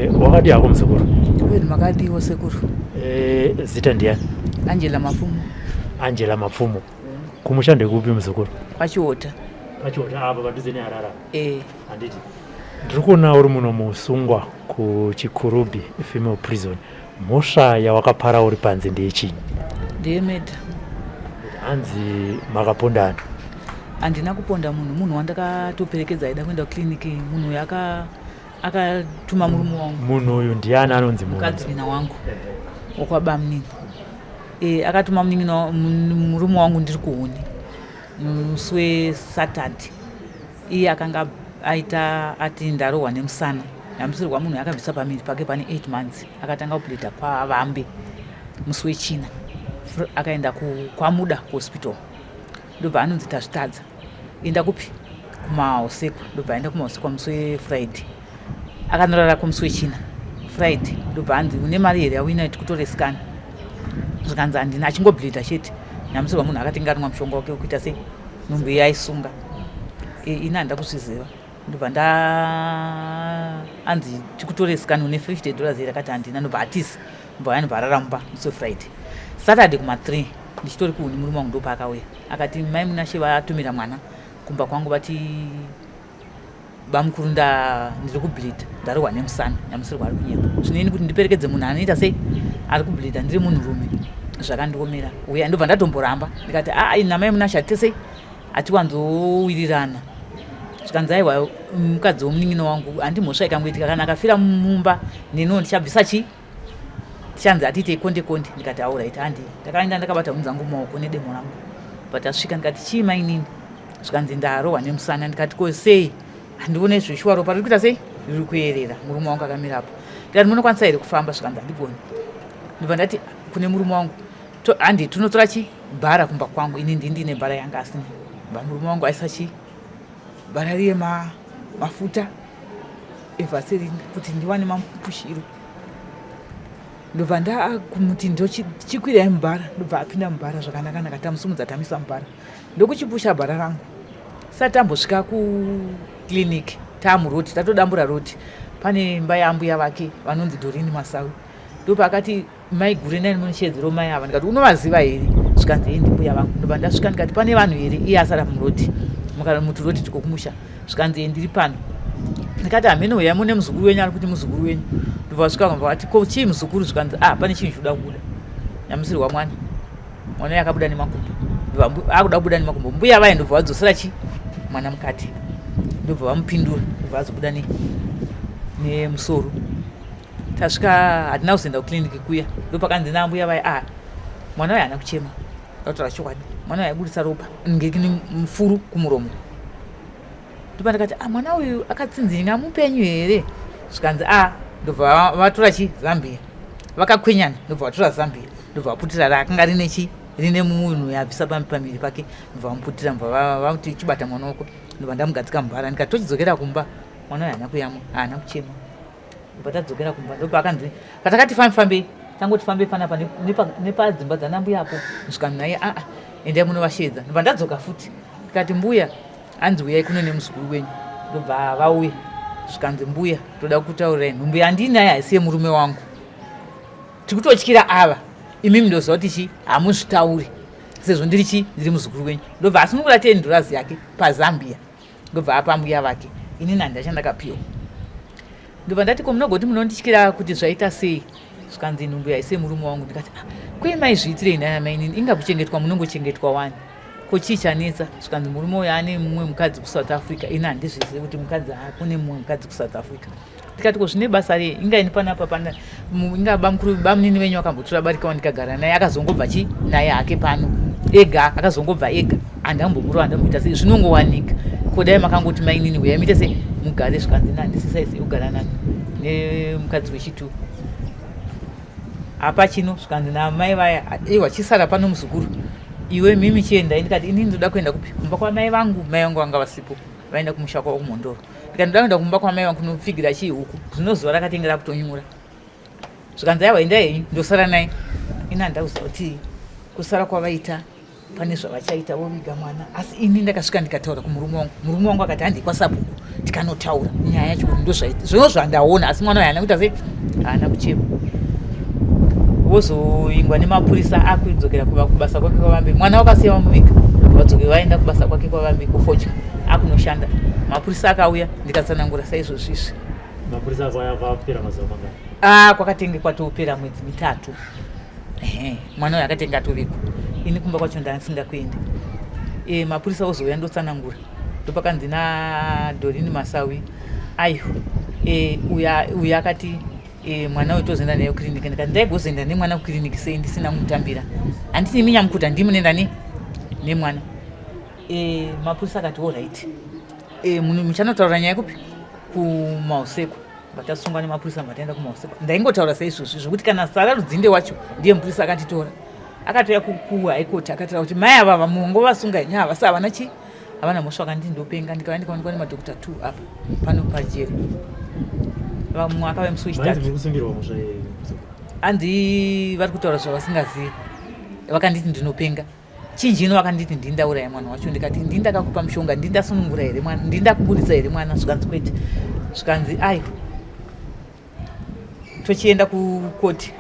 Wakati yako mzukuru? Kweli makadi wo sekuru. Zita ndiani? Mapfumo. Angela Mapfumo. Kumushande kupi mzukuru? Pachiota. Pachiota apa padhuze neharara. Handiti. Ndiri kuona uri muno musungwa kuchikurubi female prison. Mhosva yawakapara uri panze ndeyechinyi? Ndeyemedha. Hanzi makapondana? Handina kuponda munhu wandakatoperekedza aida kuenda kukliniki. Munhu akatuma murume wangu. Munhu uyu ndiani anonzi mukadzina wangu wokwabamnini. Akatuma murume wangu ndiri kuhuni musi weSaturday. Iye akanga aita ati ndarohwa nemusana. Yamusirwa munhu akabvisa pamiri pake pane 8 months. Akatanga kupulita kwavambe musi wechina. Akaenda kwamuda kuhospital. Ndobva anonzi tazvitadza. Enda kupi? Kumahoseko. Ndobva aenda kumahoseko musi weFriday. Akanorara kumusi wechina. Friday ndobva anzi une mari here yawina tikutore scan. Zvikanzi handina, achingobhilidha chete. Nyamusirwa munhu akatenga rumwa mushonga wake wekuita sei nhumbi yaisunga. Ina handida kuzviziva. Ndobva anzi tikutore scan une $50 here. Akati handina. Ndobva hatisi. Ndobva anobva arara mumba musi weFriday. Saturday kuma3 ndichitori kuhuni murume wangu ndopa akauya. Akati mai munashe vatumira mwana kumba kwangu vati bamukuru ndiri kubhilidha ndarohwa nemusana. Nyamusirwa ari kunyemba. Zvinoini kuti ndiperekedze munhu anoita sei ari kubhilidha ndiri munhurume. Zvakandiomera. Uya ndobva ndatomboramba. Ndikati ina mai munashe hatitesei hatiwanzowirirana. Zvikanzi aiwa mukadzi womunin'ino wangu handi mhosva ikangoitika kana akafira mumba neniwo ndichabvisa chii tichanzi atiitei konde. Ndikati alright handi. Ndakaenda ndakabata hunzi dzangu mumaoko nedemo rangu. But asvika ndikati chii mainini? Zvikanzi ndarohwa nemusana. Ndikati ko sei? Handione zvishwa ropa riri kuita sei? Riri kuyerera. Murume wangu akamirapo. Ndikati munokwanisa here kufamba? Zvikanzi handigoni. Ndobva ndati kune murume wangu handi tunotora chii? Bhara kumba kwangu. Ini ndine bhara yanga asina. Murume wangu aisa chii? Bhara riye mafuta evhaserini kuti ndiwane mapushiro. Ndobva ndakumuti ndochikwirai mubhara. Ndobva apinda mubhara zvakanaka tamusumudza tamisa mubhara. Ndokuchipusha bhara rangu. Sati tambosvika kukliniki taamuroti tatodambura roti. Pane imba yaambuya vake vanonzi Dorini Masawi. Ndopa akati mai gure nani munoshedzero mai ava. Ndikati unovaziva here? Zvikanzi ndi mbuya vangu. Ndobva ndasvika ndikati pane vanhu here? Iye asara muroti. Muturoti tikokumusha. Zvikanzi ndiri pano. Ndikati hamene uya mune muzukuru wenyu ari kuti muzukuru wenyu. Ndobva vasvika kwamba vati ko chii muzukuru? Zvikanzi pane chinhu choda kubuda. Nyamusirwa mwana. Mwana yakabuda nemakumbo. Akuda kubuda nemakumbo. Mbuya vaye ndobva vadzosera chii? Mwana mukati. Ndobva vamupindura. Ndobva vazobuda nemusoro. Tasvika hatina kuzoenda kukliniki kuya. Ndopakanzi nambuya vaye mwana waye haana kuchema. Ndataura chokwadi. Mwana waye aibudisa ropa. Ngekini mufuru kumuromo. Ndopa ndikati mwana uyu akatsinzinya mupenyu here? Zvikanzi ndobva vatora chii? Zambia. Vakakwenyana. Ndobva vatora Zambia. Ndobva vaputira rakanga rine chii? Rine munhu yabvisa pamiri pake. Ndobva vamuputira. Ndobva vamuti chibata mwana wako. Ndobva ndamugadzika mubhara. Ndikati tochidzokera kumba. Mwana waye haana kuyamwa. Haana kuchema. Ndobva tadzokera kumba. Ndopa akanzi patakati fambei. Tangoti fambei panapa nepadzimba dzanambuya apo. Zvikanzi naye endai munovashedza. Ndobva ndadzoka futi. Ndikati mbuya hanzi uyai kuno nemuzukuru wenyu. Ndobva vauya. Zvikanzi mbuya toda kutaurirai nhumbu yandinaye haisiye murume wangu. Tikutotyira ava. Imimi ndoziva kuti chii? Hamuzvitauri. Sezvo ndiri chii? Ndiri muzukuru wenyu. Ndobva asunungura $10 yake paZambia. Ndobva apa mbuya vake. Inini handina chandakapiwa. Ndobva ndati ko munogoti munondityira kuti zvaita sei? Zvikanzi nhumbu yaisiye murume wangu. Ndikati kwai maizviitirei naya mainini? Ingakuchengetwa munongochengetwa wani. Ko chii chanetsa? Zvikanzi murume uyu ane mumwe mukadzi kuSouth Africa. Ini handizvizivi kuti mukadzi kune mumwe mukadzi kuSouth Africa. Ndikati ko zvine basa rei? Ingaini panapa ingabamukuru bamunini wenyu akambotora barikawo ndikagara naye akazongobva chii? Naye hake pano. Ega akazongobva ega. Handambomuro handamboita sei? Zvinongowanika. Ko dai makangoti mainini uyai muite sei? Mugare. Zvikanzi handisisai sei kugara nani nemukadzi wechitu. Apa chino zvikanzi namai vaya wachisara pano muzukuru. Iwe mimi chiendai. Ndikati inini ndoda kuenda kupi? Kumba kwamai vangu. Mai vangu vanga vasipo. Vaenda kumusha kwavo kuMondoro. Ndikati ndoda kuenda kumba kwamai vangu kunopfigira chii huku. Zvino zuva rakatengera kutonyura. Zvikanzi aiwa endai henyu ndosara naye. Ini handida kuziva kuti kusara kwavaita pane zvavachaita voviga mwana. Asi ini ndakasvika ndikataura kumurume wangu. Murume wangu akati handikwasapuku. tikanotaura nyaya yacho kuti ndozvaita zvino zvandaona, asi mwana uyu haana kuita sei, haana kuchema. Wozoingwa nemapurisa akudzokera kubasa kwake kwavambiri. Mwana wakasiya muviga, vadzokera vaenda kubasa kwake kwavambiri kufodya, akunoshanda. Mapurisa akauya ndikatsanangura saizvozvizvi. Mapurisa akauya akapera mazuva mangani? Kwakatenge kwatopera mwedzi 3. Mwana uyu akatenga atoviko. Ini kumba kwacho ndasingakuenda. Mapurisa ozouya ndotsanangura. Ndopakanzi naDorini Masawi. Aiho. Uya akati mwana uyu tozoenda naye kukiriniki. Ndikati ndaigozoenda nemwana kukiriniki sei ndisina kumutambira. Handiti minyamukuta ndimunenda nemwana. Mapurisa akati alright. Munhu muchanotaura nyaya kupi? Kumauseko. Vatasungwa nemapurisa vataenda kumauseko. Ndaingotaura saizvozvo zvokuti kana Sara Rudzinde wacho ndiye mupurisa akatitora. Akatouya kuhaikoti akataura kuti mai ava vamungo vasunga nyaya vasi havana chi? Havana Mhosva akanditi ndopenga ndikava ndikaonekwa nemadhokota 2 apa pano pajeri. Vamwe akave musi wechitatu. Kusungirwa Mhosva hanzi vari kutaura zvavasingazivi. Vakanditi ndinopenga. Chinjino vakanditi ndindauraya mwana wacho. Ndikati ndindakakupa mushonga, ndindasunungura here mwana, ndindakuburitsa here mwana. Zvikanzi kwete. Zvikanzi aiwa tochienda kukoti.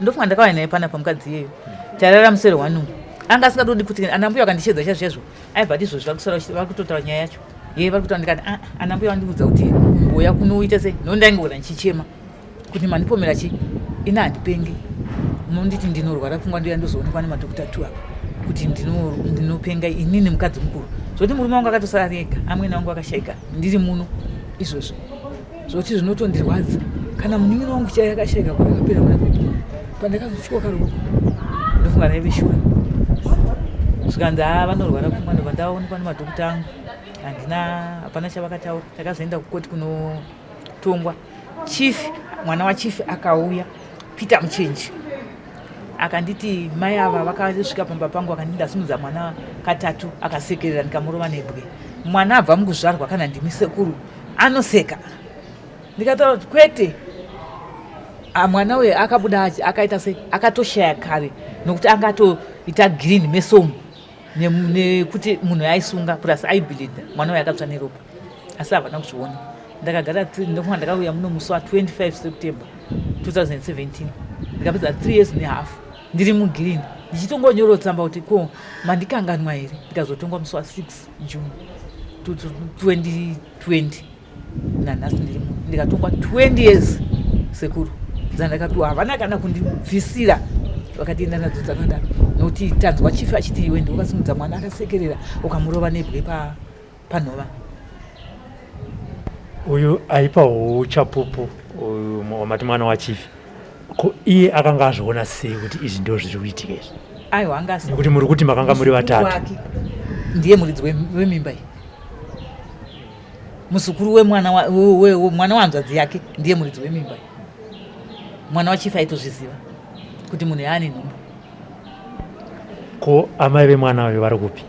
Ndofunga ndakauya naye pana pamukadzi iyeyo. Tarara musere wanhu. Anga asingatodi kuti anambuya akandishedza chazvo. Aibva ndizvo vari kutotaura nyaya yacho. Vari kutaura ndikati anambuya vandiudza kuti kumboya kunoita sei. Ndaingora ndichichema kuti mandipomera chi? Ina handipenge. Nditi ndinorwara pfungwa ndoya ndozoonekwa nemadhokota 2 apa kuti ndinopenga inini mukadzi mukuru. Zvoti murume wangu akatosara rega, amweni wangu akashaika ndiri muno izvozvo. Zvoti zvinotondirwadza. Kana munin'ino wangu chaiye akashaika kuti akapera muna pepi. Pandakazotyoka roko. Ndofunga naiveshura. Zvikanzi vanorwara pfungwa ndobva ndaonekwa nemadhokota angu. Hapana chavakataura. Takazoenda kukoti kunotongwa. Chief, mwana wachief akauya, Peter Mucheche. Akanditi mai ava vakasvika pamba pangu akandidasimudza mwana katatu akasekerera ndikamurova nebwe. Mwana abva mukuzvarwa kana ndimi sekuru anoseka. Ndikataura kuti kwete. Mwana uyu akabuda akaita sei akatoshaya kare nokuti angatoita green mesomu nekuti munhu aisunga plus aibhilidha. Mwana uyu akatsva neropa asi havana kuzviona. Ndakagara ndofunga ndakauya muno musi wa25 September 2017. Ndikapedza 3 years nehalf ndiri mugirini ndichitongonyoro tsamba kuti ko mandikanganwa here. Ndikazotongwa musi wa6 June 2020 nanhasi ndiri muno. Ndikatongwa 20 years sekuru dzandakapiwa. Havana kana kundibvisira. Vakatienda nadzo dzakadaro nokuti tanzwa chifi achiti iwe ndiwakasimudza mwana akasekerera ukamurova nebwe panhova. Uyu aipawo chapupu uyu wamati mwana wachifi. Ko iye akanga azviona sei kuti izvi ndio zviri kuitika izvi? Aiwa anga sei. Nekuti muri kuti makanga muri vatatu. Ndiye muridzi wemimba iyi. Musukuru wemwana wanzvadzi yake ndiye muridzi wemimba iyi. Mwana wachifi aitozviziva kuti munhu yaane nhumbu. Ko amai vemwana uyu vari kupi?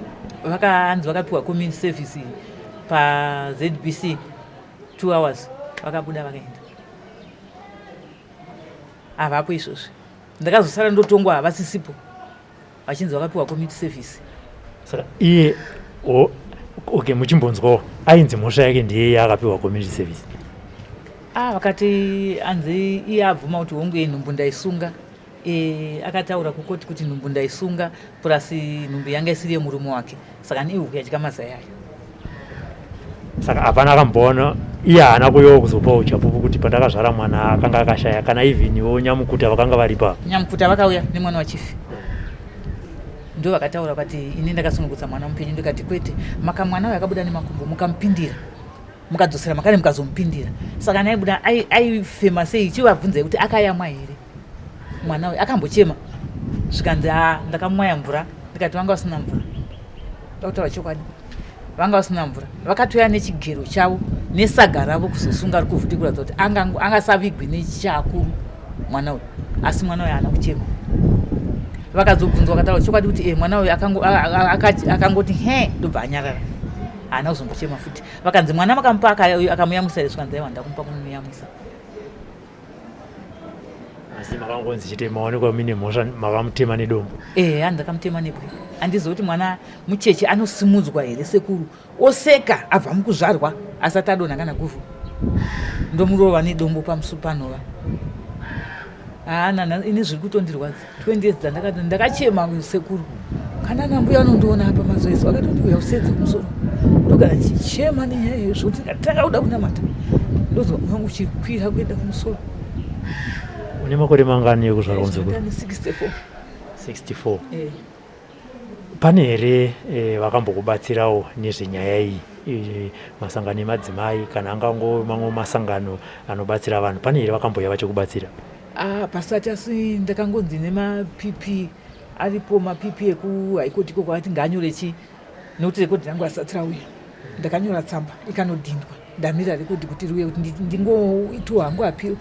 Hanzi vakapiwa community service paZBC 2 hours vakabuda vakaenda. Havapo izvozvi. Ndakazosara ndotongwa havasisipo vachinzi vakapiwa community service. Saka iye muchimbonzwawo ainzi mhosva yake ndiye akapiwa community service. Vakati hanzi iye abvuma kuti hongu nhumbu ndaisunga. Akataura kukoti kuti nhumbu ndaisunga plus nhumbu yanga isiri yemurume wake. Saka niye kudya mazai ayo. Saka hapana akamboona iye haana kuyowo kuzopawo chapupu kuti pandakazvara mwana akanga akashaya kana ivhiniwo nyamukuta vakanga varipa. Nyamukuta vakauya nemwana wachifi. Ndo vakataura kuti ini ndakasungukutsa mwana mupenyu. Ndikati kwete mwana uyu akabuda nemakumbo mukamupindira mukadzosera makare mukazomupindira. Saka naibuda aifema sei chivabvunzai kuti akayamwa here mwana uyu akambochema. Zvikanzi ndakamwaya mvura. Ndikati vanga vasina mvura. Ndakutaura chokwadi vanga vasina mvura. Vakatoya nechigero chavo nesaga ravo kuzosunga rikuvhuti kuratidza kuti angasavigwi nechakuru mwana uyu. Asi mwana uyu haana kuchema. Vakazobvunzwa vakataura chokwadi kuti mwana uyu akangoti ndobva anyarara. Haana kuzombochema futi. Vakanzi mwana makamupa akamuyamwisa here. Zvikanzi aiwa ndakumupa kumuyamwisa. Asi makangonzi chite maonekwa mine mhosva makamutema nedombo. Handakamutema nebwe. Handizivi kuti mwana Mucheche anosimudzwa here sekuru oseka abva mukuzvarwa asati adonha guvhu ndomurova nedombo pamusupanova. Ini zviri kutondirwadza 20 years dzandakati ndakachema sekuru kana nambuya anondiona apa mazoiso akatondiuya usedze kumusoro ndogara ndichichema nenyaya yezvoti ndatanga kuda kunamata ndozwa mwoyo wangu uchikwira kuenda kumusoro. Une makore mangani ekuzvarwa kunzukuru? 64. Pane here vakambokubatsirawo nezvenyaya iyi, masangano emadzimai kana angango mamwe masangano anobatsira vanhu, pane here vakambouya vachikubatsira? Pasati asi ndakangonzi nemaPP aripo, maPP ekuhaikoti iko kwakati ngaanyore chii nokuti rekodi yangu asati rauya. Ndakanyora tsamba ikanodhindwa ndamira rekodi kuti riuye kuti ndingoitiwa hangu apiro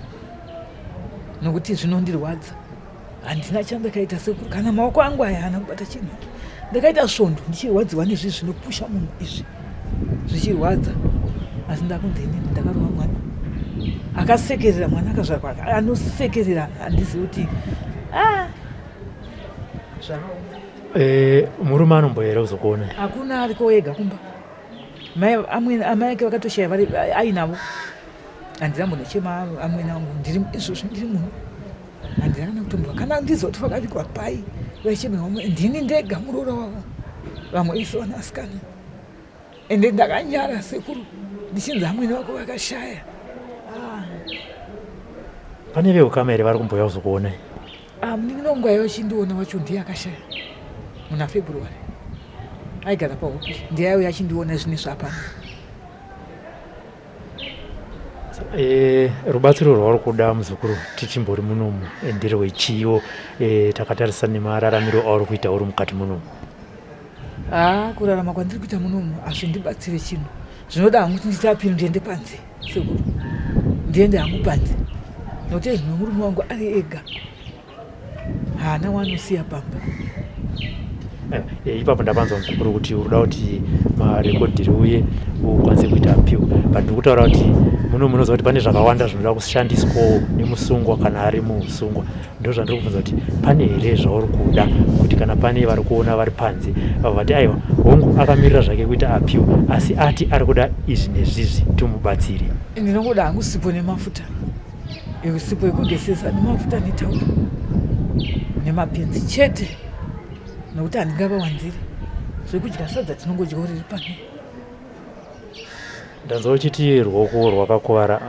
nokuti zvinondirwadza. Handina chandakaita sekuru kana maoko angu aya haana kubata chinhu. Ndakaita svondo ndichirwadziwa nezvi zvinopusha munhu izvi zvichirwadza, asi ndakunzeni ndakarova mwana akasekerera, mwana akazvarwa anosekerera, handizivi kuti murume anomboyera kuzokuona? Hakuna, ariko ega kumba. Amai ake vakatoshaya ainavo. Handirambonochema amweni angu izvozvo ndiri munhu. Handirana kutondiwa kana ndizoti vakavikwa pai vaichema vamwe ndini ndega muroora wavo, vamwe ise vanasikana. Ende ndakanyara sekuru ndichinzi amweni vako vakashaya. Pane veukama here vari kumbouya kuzokuona? Munin'inongu aiva achindiona wacho ndiye akashaya muna February. Aigara pahopi ndiye aiuya achindiona zvine zvapano. Rubatsiro rwauri kuda muzukuru tichimbori munomu nderwechiyo, takatarisa nemararamiro auri kuita uri mukati munomu? Kurarama kwandiri kuita munomu hazvindibatsire chinhu. Zvinoda hangu kuti nditapiri ndiende panze sekuru, ndiende hangu panze nokuti zvino murume wangu ari ega, haana wanosiya pamba. Ipapo ndapanzwa muzukuru kuti urikuda kuti marekodhi riuye ukwanise kuita appeal, but ndikutaura kuti muno munoziva kuti pane zvakawanda zvinoda kushandiswawo nemusungwa kana ari musungwa. Ndo zvandiri kubvunza kuti pane here zvauri kuda kuti kana pane vari kuona vari panze vati aiwa hongu akamirira zvake kuita appeal asi ati ari kuda izvi nezvizvi timubatsire? Ndinongoda hangu sipo nemafuta, sipo yekugesesa nemafuta netauro nemapenzi chete, nokuti handingavawanziri zvekudya sadza tinongodyawo riri pano. Ndanzwa uchiti ruoko rwakakuvara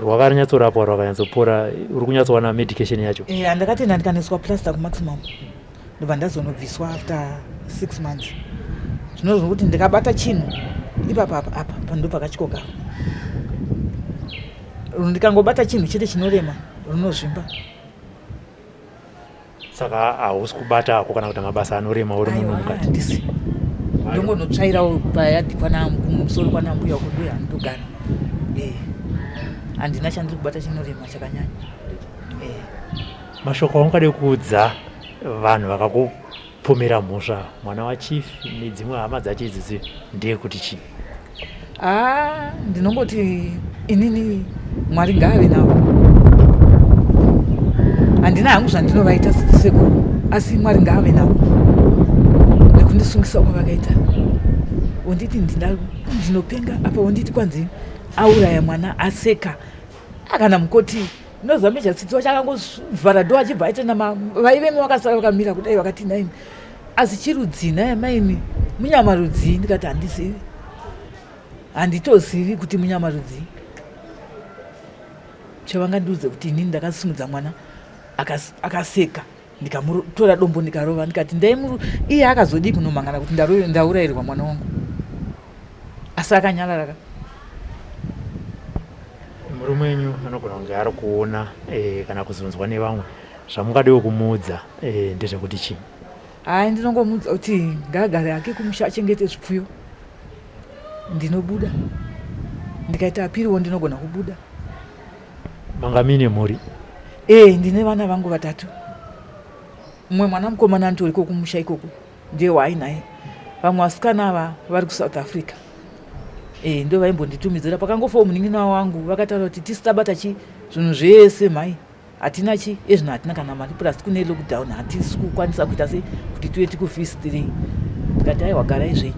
rwakanyatsorapwa rwakanyatsopora, uri kunyatsowana medication yacho? Handakatenda ndikaniswa plaster kuMapfumo ndobva ndazonobviswa after 6 months. Zvinozva kuti ndikabata chinhu ipapa apa ndo pakachikoka. Ndikangobata chinhu chete chinorema runozvimba. Saka hausi kubata ako kana kuti mabasa anorema uri munhu mukati? Handisi, ndongonotsvairawo payadhi kumusoro kwanambuya uko ndiye handogara. Handina chandiri kubata chinorema chakanyanya. Mashoko aungade kuudza vanhu vakakupomera mhosva, mwana wachifi nedzimwe hama dzacho idzidzi ndeyekuti chii? Ndinongoti inini Mwari ngaave navo. Handina hangu zvandinovaita sekuru, asi Mwari ngaave navo nekundisungisa kwavakaita. Unditi ndinopenga apa, unditi kwanzi auraya mwana aseka, kana mukoti ndinozva mechatsitsiwa chakangosvara dho achibva aita vaivemo vakasara vakamira kudai vakati naini asi chirudzii naye maini munyamarudzii? Ndikati handizivi, handitozivi kuti munyamarudzii. Chavangandiudze kuti inini ndakasimudza mwana akaseka ndikamutora dombo ndikarova, ndikati iye akazodii kunomangana kuti ndaurayirwa mwana wangu, asi akanyararaka. Murume wenyu anogona kunge ari kuona kana kuzonzwa nevamwe, zvamungadewo kumuudza ndezvekuti chii? Ndinongomuudza kuti ngaagare hake kumusha achengete zvipfuyo. Ndinobuda, ndikaita apiriwo ndinogona kubuda. Manga mine mhuri? Ndine vana vangu 3. Mumwe mwana mukomana nditoriko kumusha ikoko, ndiye waainaye. Vamwe vasikana ava vari kuSouth Africa. Ndo vaimbonditumidzira pakangofawo munin'ina wangu, vakataura kuti tisitabata chi zvinhu zvese mhai, hatina chi ezvino, hatina kana mari plus kune lockdown hatisi kukwanisa kuita sei kuti tuye tikufistirei. Ndikati aiwa garai zvenyu.